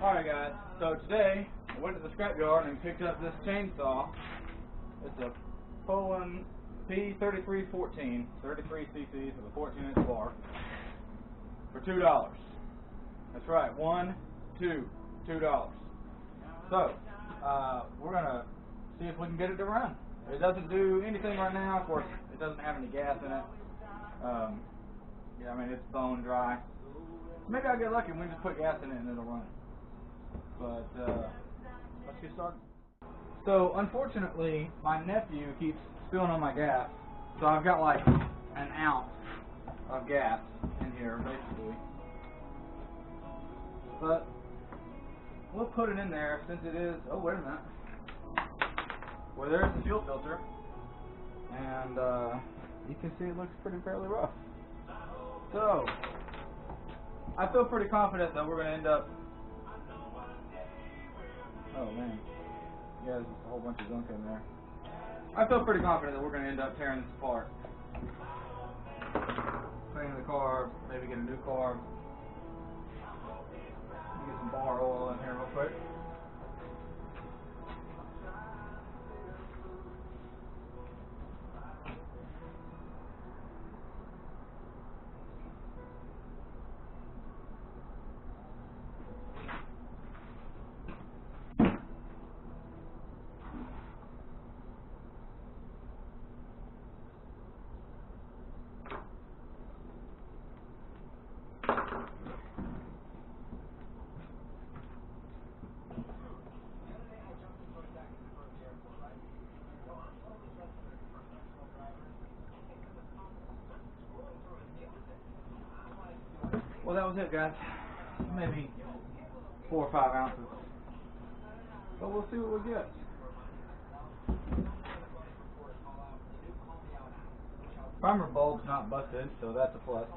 Alright guys, so today I went to the scrapyard and picked up this chainsaw. It's a Poland P3314, 33 cc's with a 14-inch bar for $2. That's right, $2. So, we're going to see if we can get it to run. It doesn't do anything right now. Of course, it doesn't have any gas in it. Yeah, I mean, it's bone dry. Maybe I'll get lucky and we just put gas in it and it'll run. But, let's get started. So, unfortunately, my nephew keeps spilling on my gas. So I've got like an ounce of gas in here, basically. But we'll put it in there since it is, oh wait a minute. Well, there's the fuel filter. And you can see it looks fairly rough. So, I feel pretty confident that we're going to end up, oh man, yeah, there's just a whole bunch of gunk in there. I feel pretty confident that we're going to end up tearing this apart. Cleaning the carb, maybe get a new carb. Get some bar oil in here real quick. Well, that was it, guys. Maybe 4 or 5 ounces. But we'll see what we get. Primer bulb's not busted, so that's a plus.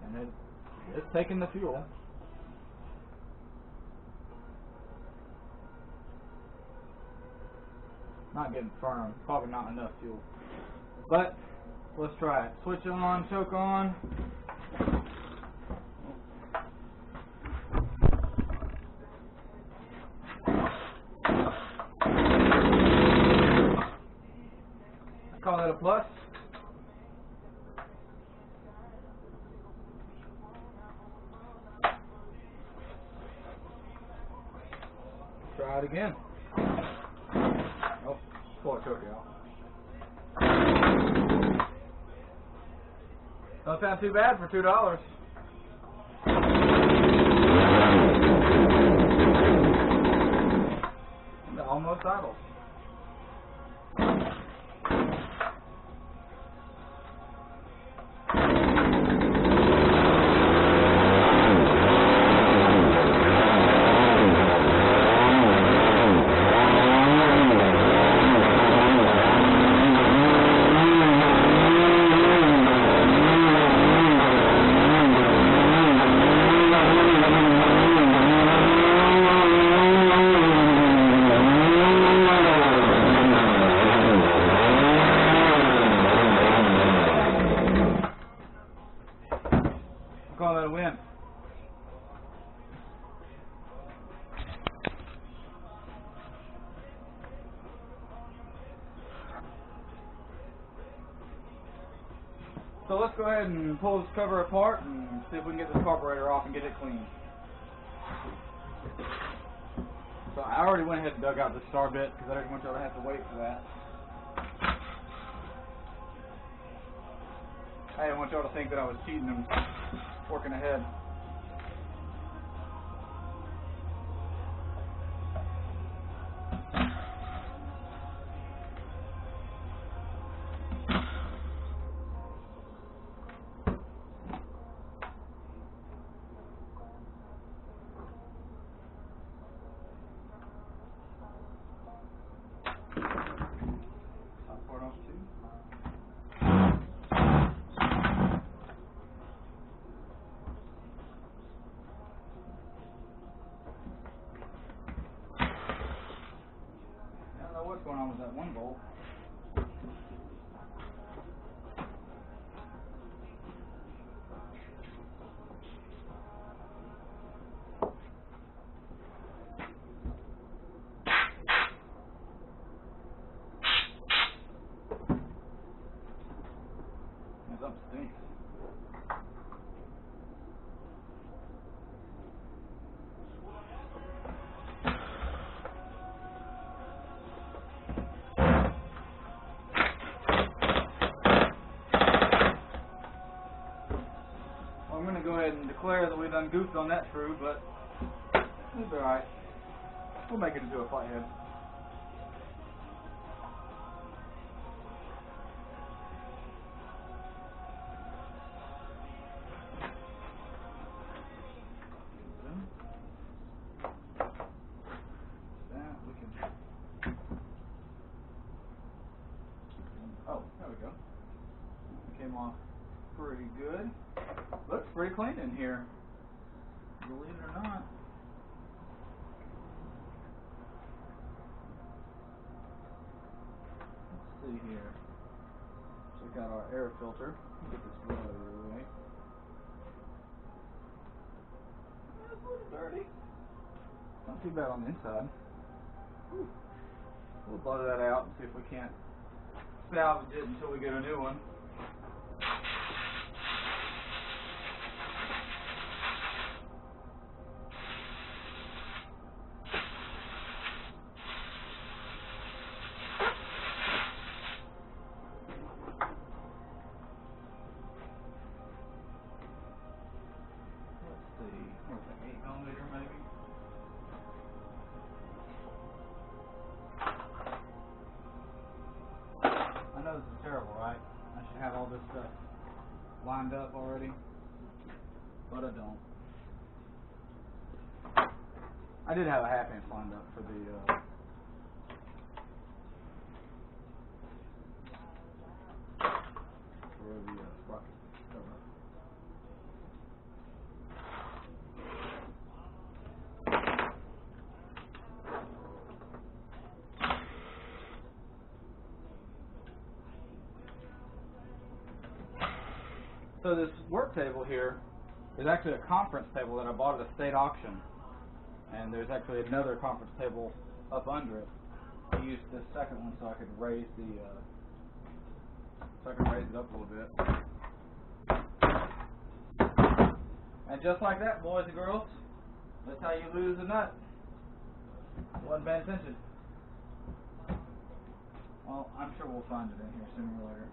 And it's taking the fuel. Not getting firm. Probably not enough fuel. But let's try it. Switch on, choke on. Call that a plus. Try it again. Oh, pull it, choke it out. Don't sound too bad for $2. Almost idle. Call that a win. So let's go ahead and pull this cover apart and see if we can get this carburetor off and get it clean. So I already went ahead and dug out the star bit because I didn't want y'all to have to wait for that. I didn't want y'all to think that I was cheating and working ahead. What's going on with that one bolt? declare that we done goofed on that screw, but it's alright. We'll make it into a flathead. Oh, there we go. Came off pretty good. Looks pretty clean in here, believe it or not. Let's see here. Check out our air filter. Get this blood out of the way. That's a little dirty. Not too bad on the inside. Whew. We'll blow that out and see if we can't salvage it until we get a new one. Let's see, what's an 8mm maybe? I know this is terrible, right? I should have all this stuff lined up already, but I don't. I did have a 1/2 inch lined up for the sprocket cover. So this work table here is actually a conference table that I bought at a state auction, and there's actually another conference table up under it. I used this second one so I could raise the it up a little bit. And just like that, boys and girls, that's how you lose a nut. Wasn't paying attention. Well, I'm sure we'll find it in here sooner or later.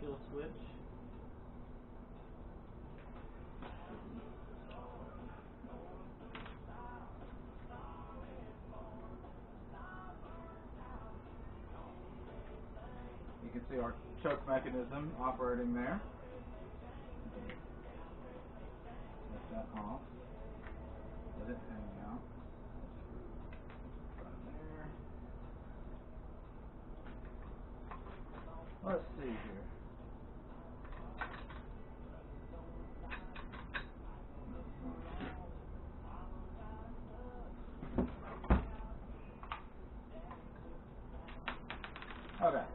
Kill switch. You can see our choke mechanism operating there. Take that off. Let it hang out. Right there. Let's see here. Okay.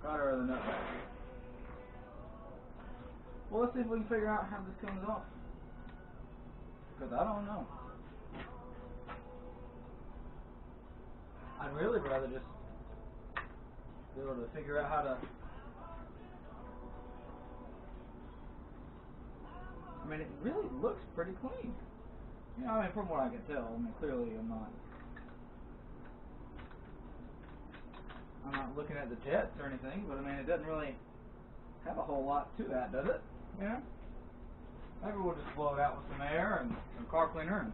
Got her the nut back. Well, let's see if we can figure out how this comes off. Because I don't know. I'd really rather just be able to figure out how to... I mean, it really looks pretty clean. You know, I mean, from what I can tell, I mean, clearly I'm not looking at the jets or anything, but I mean, it doesn't really have a whole lot to that, does it? You know? Maybe we'll just blow it out with some air and some car cleaner and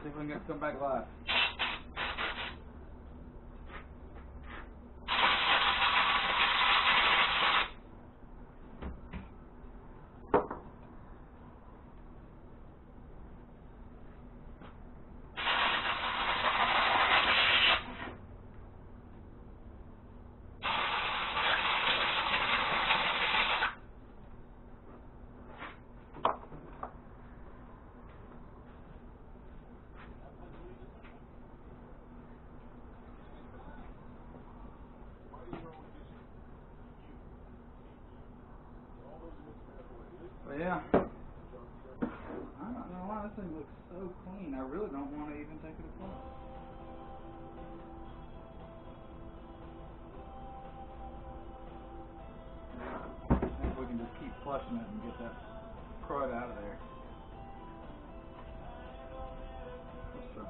see if we can get it to come back alive. But yeah, I'm not gonna lie, this thing looks so clean. I really don't want to even take it apart. And we can just keep flushing it and get that crud out of there. Let's try.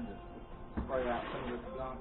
Just spray out some of this gunk.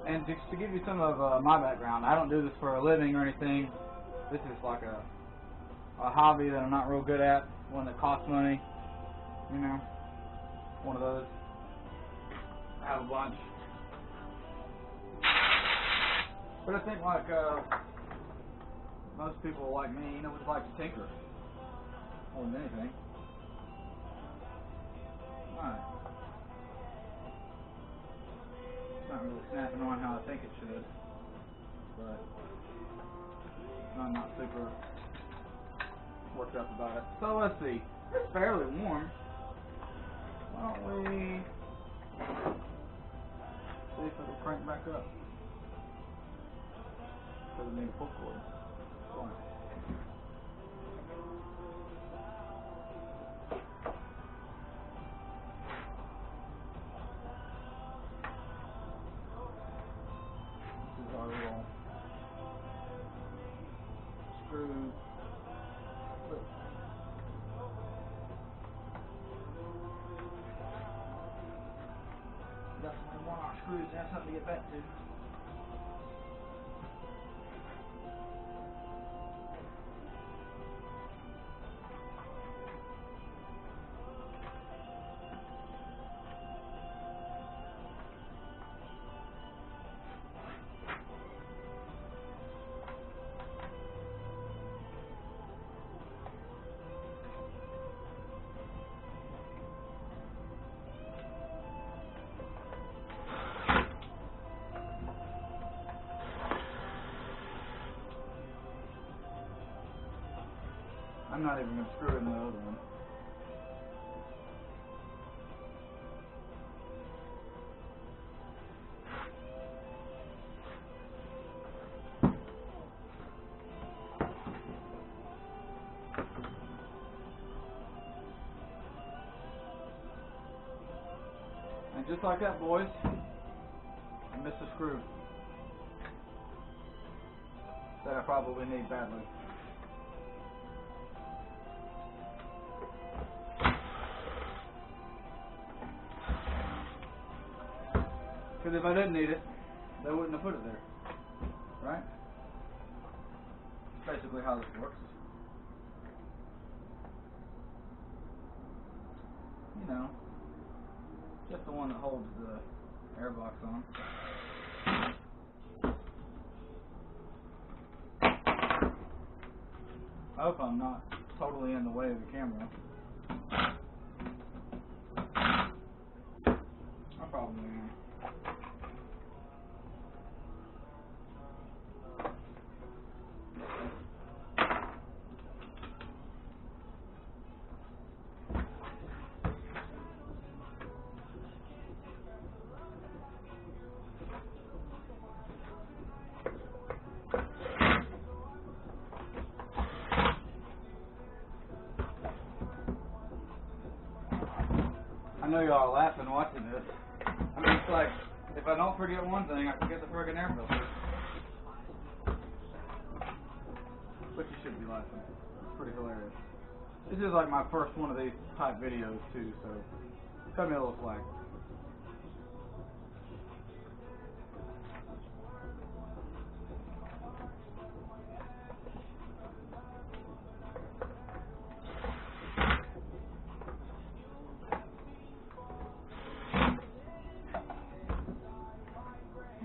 And just to give you some of my background, I don't do this for a living or anything. This is like a hobby that I'm not real good at, one that costs money, you know, one of those. I have a bunch. But I think like most people like me, you know, would like to tinker more than anything. Alright. Not really snapping on how I think it should, but I'm not super worked up about it. So let's see, it's fairly warm. Why don't we see if it'll crank back up? Doesn't need a pull cord. Fine. Our little screw. Definitely want our screws to have something to get back to. I'm not even going to screw in the other one. And just like that, boys, I missed a screw that I probably need badly. Because if I didn't need it, they wouldn't have put it there, right? That's basically how this works. You know, just the one that holds the airbox on. I hope I'm not totally in the way of the camera. I probably am. know y'all are laughing watching this. I mean, it's like, if I don't forget one thing, I forget the friggin' air filter. But you should be laughing. It's pretty hilarious. This is like my first one of these type videos too, so cut me a little slack.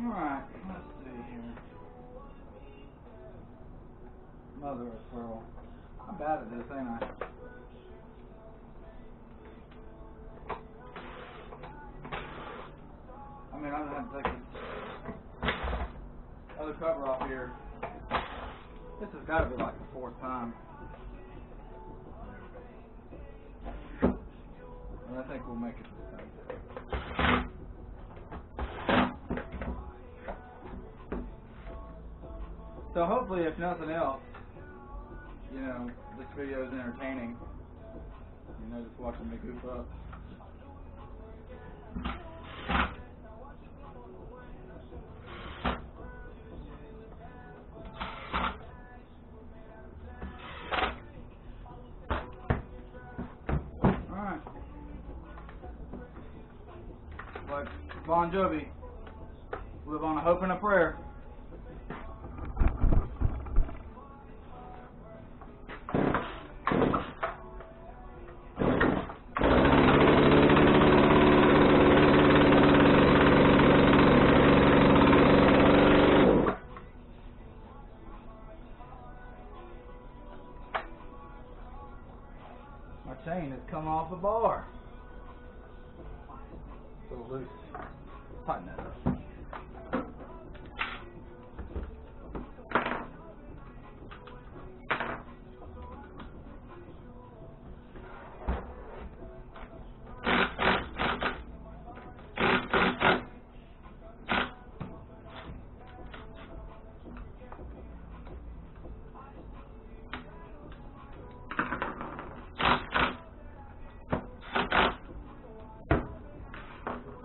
Alright, let's see here. Mother of pearl. I'm bad at this, ain't I? I mean, I'm gonna have to take this other cover off here. This has got to be like the fourth time. And I think we'll make it this time. So hopefully, if nothing else, you know, this video is entertaining. You know, just watching me goof up. Alright. Like Bon Jovi, live on a hope and a prayer. My chain has come off the bar. It's a little loose. Tighten that up.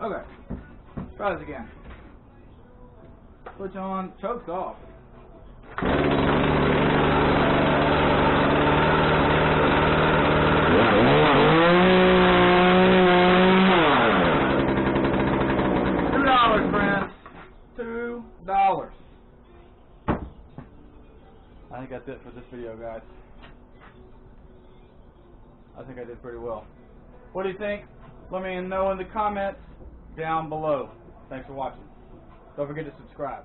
Okay, try this again. Switch on, chokes off. $2, friends. $2. I think that's it for this video, guys. I think I did pretty well. What do you think? Let me know in the comments down below. Thanks for watching. Don't forget to subscribe.